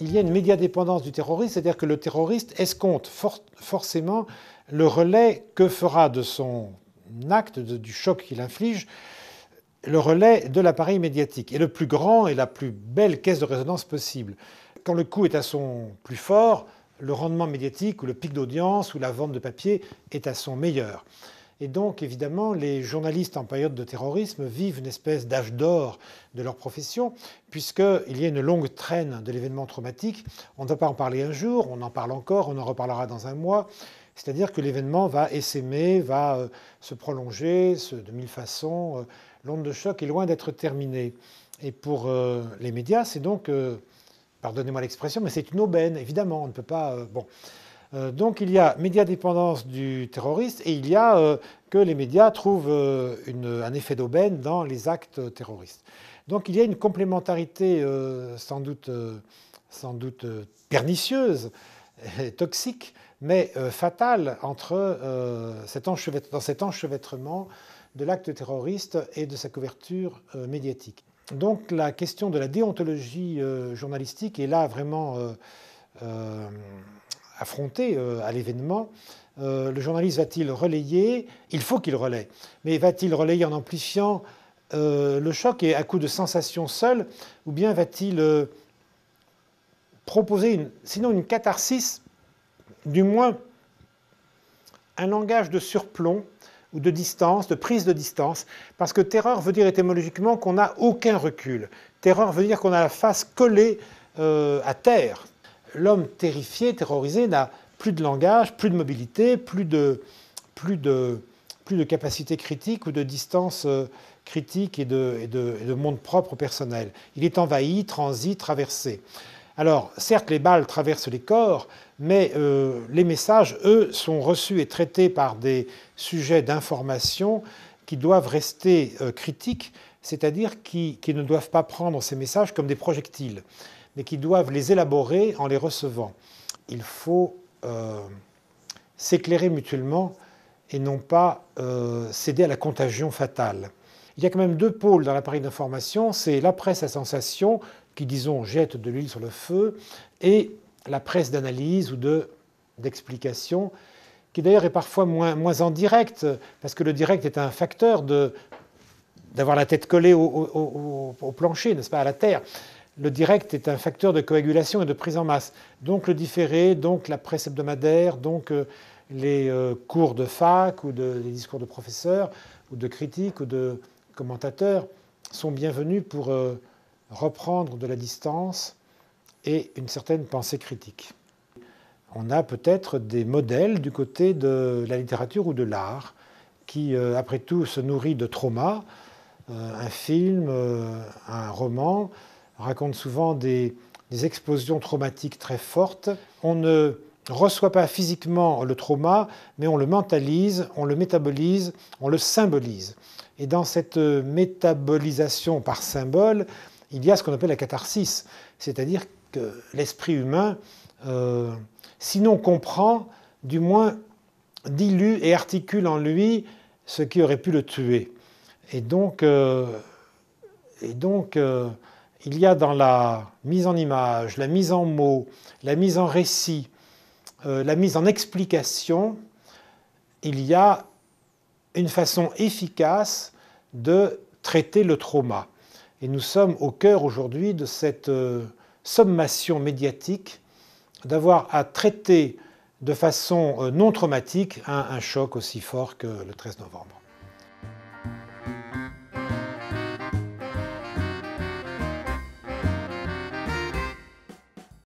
il y a une médiadépendance du terroriste, c'est-à-dire que le terroriste escompte forcément le relais que fera de son acte, du choc qu'il inflige, le relais de l'appareil médiatique, et le plus grand et la plus belle caisse de résonance possible. Quand le coup est à son plus fort, le rendement médiatique ou le pic d'audience ou la vente de papier est à son meilleur. Et donc, évidemment, les journalistes en période de terrorisme vivent une espèce d'âge d'or de leur profession, puisqu'il y a une longue traîne de l'événement traumatique. On ne va pas en parler un jour, on en parle encore, on en reparlera dans un mois. C'est-à-dire que l'événement va essaimer, va se prolonger de mille façons. L'onde de choc est loin d'être terminée. Et pour les médias, c'est donc, pardonnez-moi l'expression, mais c'est une aubaine, évidemment. On ne peut pas... donc il y a médiadépendance du terroriste et il y a que les médias trouvent un effet d'aubaine dans les actes terroristes. Donc il y a une complémentarité sans doute pernicieuse, toxique, mais fatale entre dans cet enchevêtrement de l'acte terroriste et de sa couverture médiatique. Donc la question de la déontologie journalistique est là vraiment affronté à l'événement. Le journaliste va-t-il relayer? Il faut qu'il relaie. Mais va-t-il relayer en amplifiant le choc et à coup de sensations seules? Ou bien va-t-il proposer, sinon une catharsis, du moins un langage de surplomb ou de distance, de prise de distance? Parce que terreur veut dire étymologiquement qu'on n'a aucun recul. Terreur veut dire qu'on a la face collée à terre. L'homme terrifié, terrorisé, n'a plus de langage, plus de mobilité, plus de capacité critique ou de distance critique et de monde propre personnel. Il est envahi, transi, traversé. Alors, certes, les balles traversent les corps, mais les messages, eux, sont reçus et traités par des sujets d'information qui doivent rester critiques, c'est-à-dire qui ne doivent pas prendre ces messages comme des projectiles, mais qui doivent les élaborer en les recevant. Il faut s'éclairer mutuellement et non pas céder à la contagion fatale. Il y a quand même deux pôles dans l'appareil d'information, c'est la presse à sensation, qui, disons, jette de l'huile sur le feu, et la presse d'analyse ou d'explication, qui d'ailleurs est parfois moins en direct, parce que le direct est un facteur d'avoir la tête collée au plancher, n'est-ce pas, à la terre. Le direct est un facteur de coagulation et de prise en masse. Donc le différé, donc la presse hebdomadaire, donc les cours de fac ou les discours de professeurs ou de critiques ou de commentateurs sont bienvenus pour reprendre de la distance et une certaine pensée critique. On a peut-être des modèles du côté de la littérature ou de l'art qui, après tout, se nourrit de traumas. Un film, un roman raconte souvent des explosions traumatiques très fortes. On ne reçoit pas physiquement le trauma, mais on le mentalise, on le métabolise, on le symbolise. Et dans cette métabolisation par symbole, il y a ce qu'on appelle la catharsis, c'est-à-dire que l'esprit humain, sinon comprend, du moins dilue et articule en lui ce qui aurait pu le tuer. Et donc il y a dans la mise en image, la mise en mots, la mise en récit, la mise en explication, il y a une façon efficace de traiter le trauma. Et nous sommes au cœur aujourd'hui de cette sommation médiatique d'avoir à traiter de façon non traumatique un choc aussi fort que le 13 novembre.